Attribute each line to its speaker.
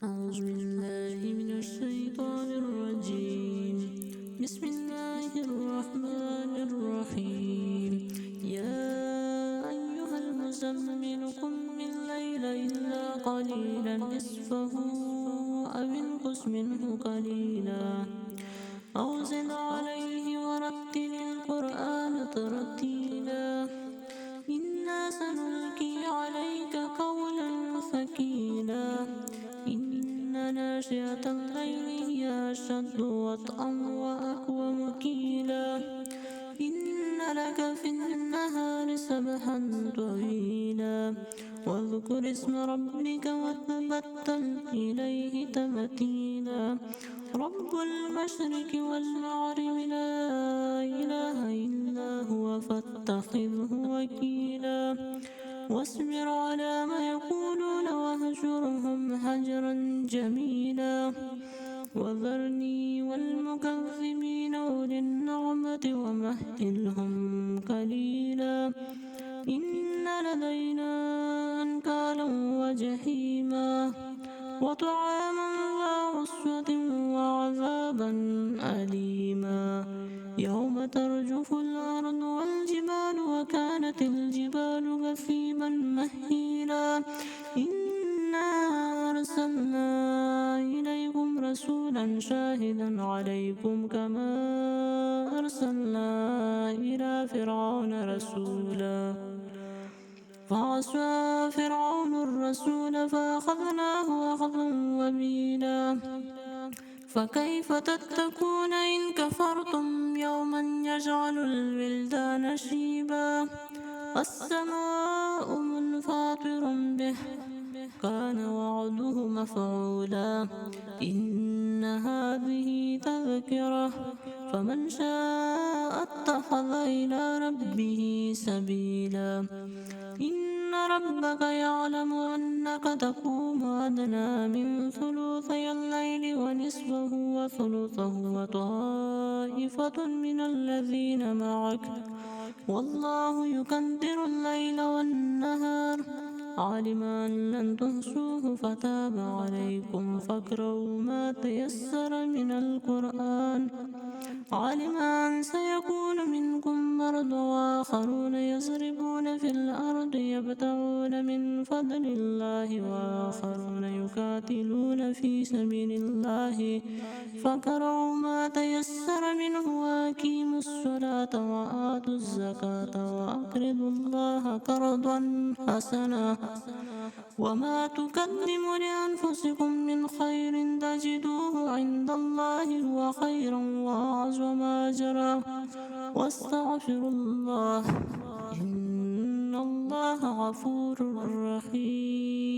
Speaker 1: أعوذ بالله من الشيطان الرجيم. بسم الله الرحمن الرحيم. يا أيها المزمل قم الليل إلا قليلا نصفه أو انقص منه قليلا أو زد عليه ورتل القرآن ترتيلا. إنا سنلقي عليك قولا ثقيلا. إن ناشئة الليل هي أشد وطئا وأقوم قيلا. إن لك في النهار سبحا طويلا. واذكر اسم ربك وتبتل إليه تبتيلا. رب المشرق والمغرب لا إله إلا هو فاتخذه وكيلا. واصبر على ما يقولون واهجرهم هجرا جميلا. وذرني والمكذبين أولي النعمة ومهلهم قليلا. إن لدينا أنكالا وجحيما وطعاما ذا غصة وعذابا أليما. يوم ترجف الأرض والجبال وكانت الجبال كثيبا مهيلا. إنا أرسلنا إليكم رسولا شاهدا عليكم كما أرسلنا إلى فرعون رسولا. فعصى فرعون الرسول فأخذناه أخذا وبيلا. فكيف تتقون إن كفرتم يوما يجعل الولدان شيبا. السماء منفطر به كان وعده مفعولا. إن هذه تذكرة فمن شاء اتخذ إلى ربه سبيلا. إن ربك يعلم أنك تقوم أدنى من ثلثي الليل ونصفه وثلثه وطائفة من الذين معك والله يقدر الليل والنهار. علم أن لن تحصوه فتاب عليكم فاقرؤوا ما تيسر من القرآن. علم أن سيكون منكم مرضى وآخرون يضربون في الأرض يبتغون من فضل الله وآخرون يقاتلون في سبيل الله فاقرؤوا ما تيسر منه وأقيموا الصلاة وآتوا الزكاة وأقرضوا الله قرضا حسنا. وما تقدموا لأنفسكم من خير تجدوه عند الله هو خيرا وأعظم أجرا. واستغفروا الله إن الله غفور رحيم.